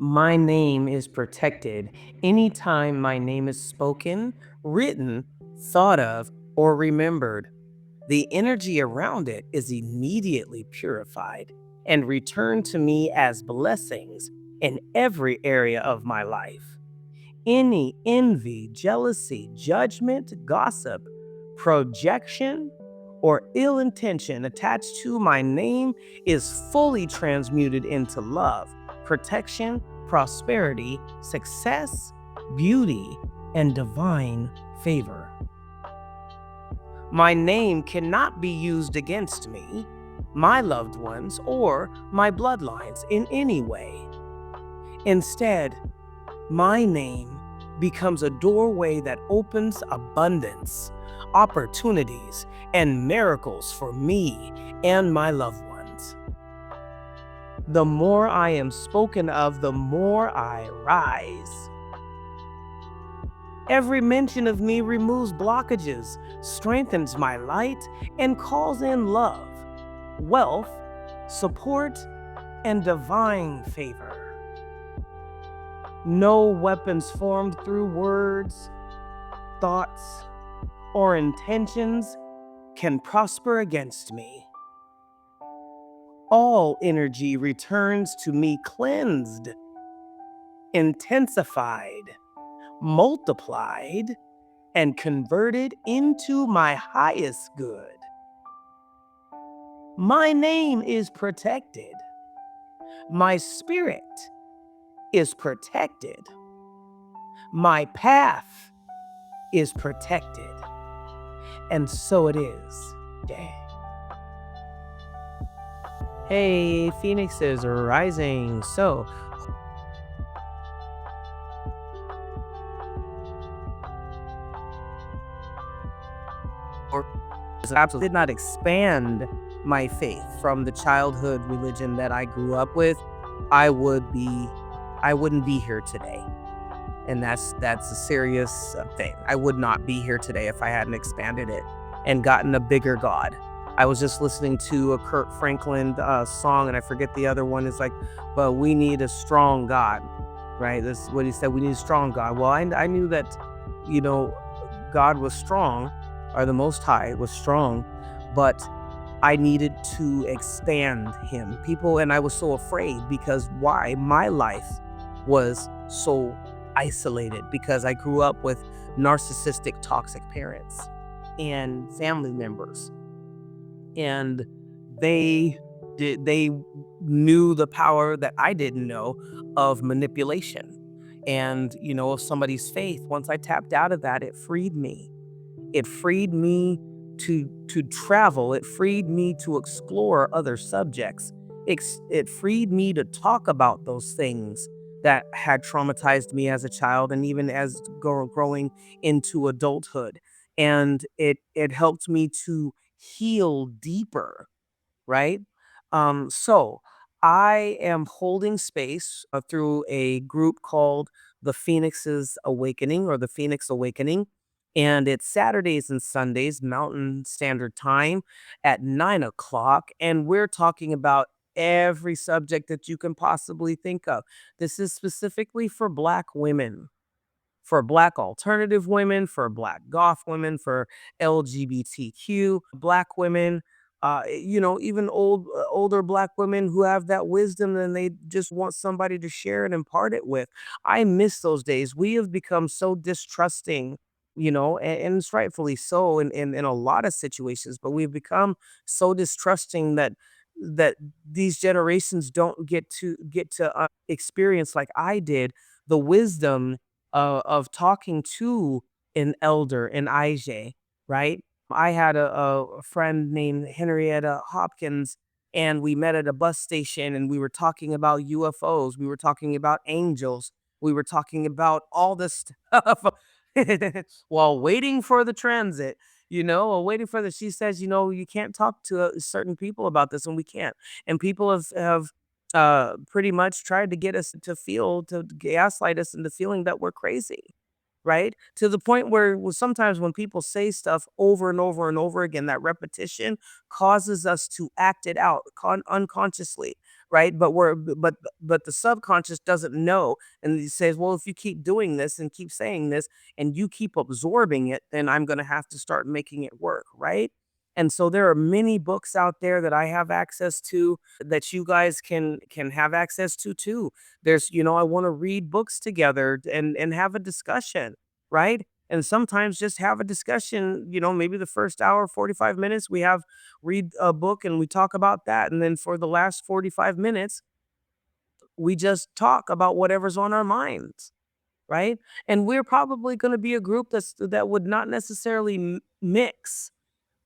My name is protected anytime my name is spoken, written, thought of, or remembered. The energy around it is immediately purified and returned to me as blessings in every area of my life. Any envy, jealousy, judgment, gossip, projection, or ill intention attached to my name is fully transmuted into love, protection, prosperity, success, beauty, and divine favor. My name cannot be used against me, my loved ones, or my bloodlines in any way. Instead, my name becomes a doorway that opens abundance, opportunities, and miracles for me and my loved ones. The more I am spoken of, the more I rise. Every mention of me removes blockages, strengthens my light, and calls in love, wealth, support, and divine favor. No weapons formed through words, thoughts, or intentions can prosper against me. All energy returns to me cleansed, intensified, multiplied, and converted into my highest good. My name is protected. My spirit is protected. My path is protected. And so it is. Yeah. Hey, Phoenixes are rising. Or absolutely did not expand my faith from the childhood religion that I grew up with, I would be, I wouldn't be here today. And that's a serious thing. I would not be here today if I hadn't expanded it and gotten a bigger God. I was just listening to a Kurt Franklin song, and I forget the other one. Is like, but we need a strong God, right? That's what he said. We need a strong God. Well, I knew that, you know, God was strong, or the Most High was strong, but I needed to expand him. People, and I was so afraid because why? My life was so isolated because I grew up with narcissistic, toxic parents and family members. And they knew the power that I didn't know of manipulation. And, of somebody's faith. Once I tapped out of that, it freed me. It freed me to travel. It freed me to explore other subjects. It freed me to talk about those things that had traumatized me as a child and even as growing into adulthood. And it helped me to heal deeper, right? So I am holding space through a group called the Phoenix's Awakening or the Phoenix Awakening. And it's Saturdays and Sundays, Mountain Standard Time at 9 o'clock. And we're talking about every subject that you can possibly think of. This is specifically for Black women, for Black alternative women, for Black goth women, for LGBTQ Black women, even older Black women who have that wisdom and they just want somebody to share it and impart it with. I miss those days. We have become so distrusting, and it's rightfully so in a lot of situations, but we've become so distrusting that these generations don't get to experience like I did the wisdom of talking to an elder, an IJ, right? I had a friend named Henrietta Hopkins, and we met at a bus station, and we were talking about UFOs. We were talking about angels. We were talking about all this stuff while waiting for the transit, while waiting for the. She says, you can't talk to certain people about this, and we can't. And people have pretty much tried to get us to gaslight us into feeling that we're crazy, right? To the point where sometimes when people say stuff over and over and over again, that repetition causes us to act it out unconsciously. right? But the subconscious doesn't know, and it says, well, if you keep doing this and keep saying this and you keep absorbing it, then I'm going to have to start making it work, right? And so there are many books out there that I have access to that you guys can have access to too. There's, I want to read books together and have a discussion, right? And sometimes just have a discussion, maybe the first hour, 45 minutes, we have read a book and we talk about that. And then for the last 45 minutes, we just talk about whatever's on our minds, right? And we're probably going to be a group that would not necessarily mix,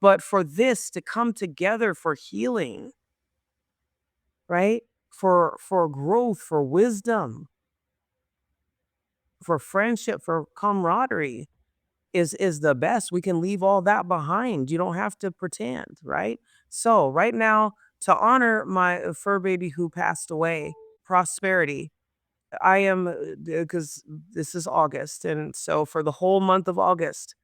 but for this to come together for healing, right? For growth, for wisdom, for friendship, for camaraderie is the best. We can leave all that behind. You don't have to pretend, right? So, right now, to honor my fur baby who passed away, Prosperity, I am because this is August, and so for the whole month of August,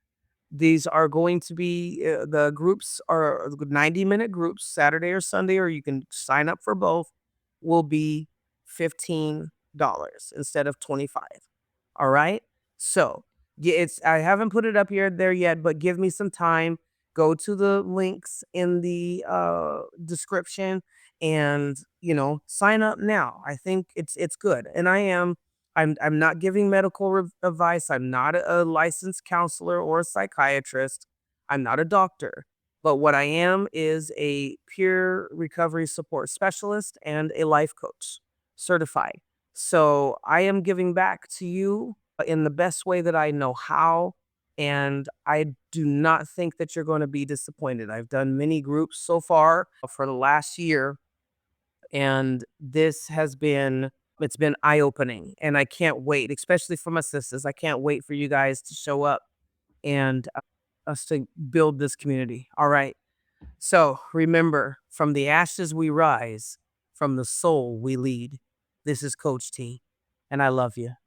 these are going to be the groups are 90-minute groups, Saturday or Sunday, or you can sign up for both, will be $15 instead of 25. All right. So yeah, I haven't put it up here there yet, but give me some time. Go to the links in the description and sign up now. I think it's good. And I'm not giving medical advice. I'm not a licensed counselor or a psychiatrist. I'm not a doctor. But what I am is a peer recovery support specialist and a life coach certified. So I am giving back to you in the best way that I know how. And I do not think that you're going to be disappointed. I've done many groups so far for the last year, and this has been it's been eye-opening, and I can't wait, especially for my sisters. I can't wait for you guys to show up and us to build this community. All right. So remember, from the ashes we rise, from the soul we lead. This is Coach T, and I love you.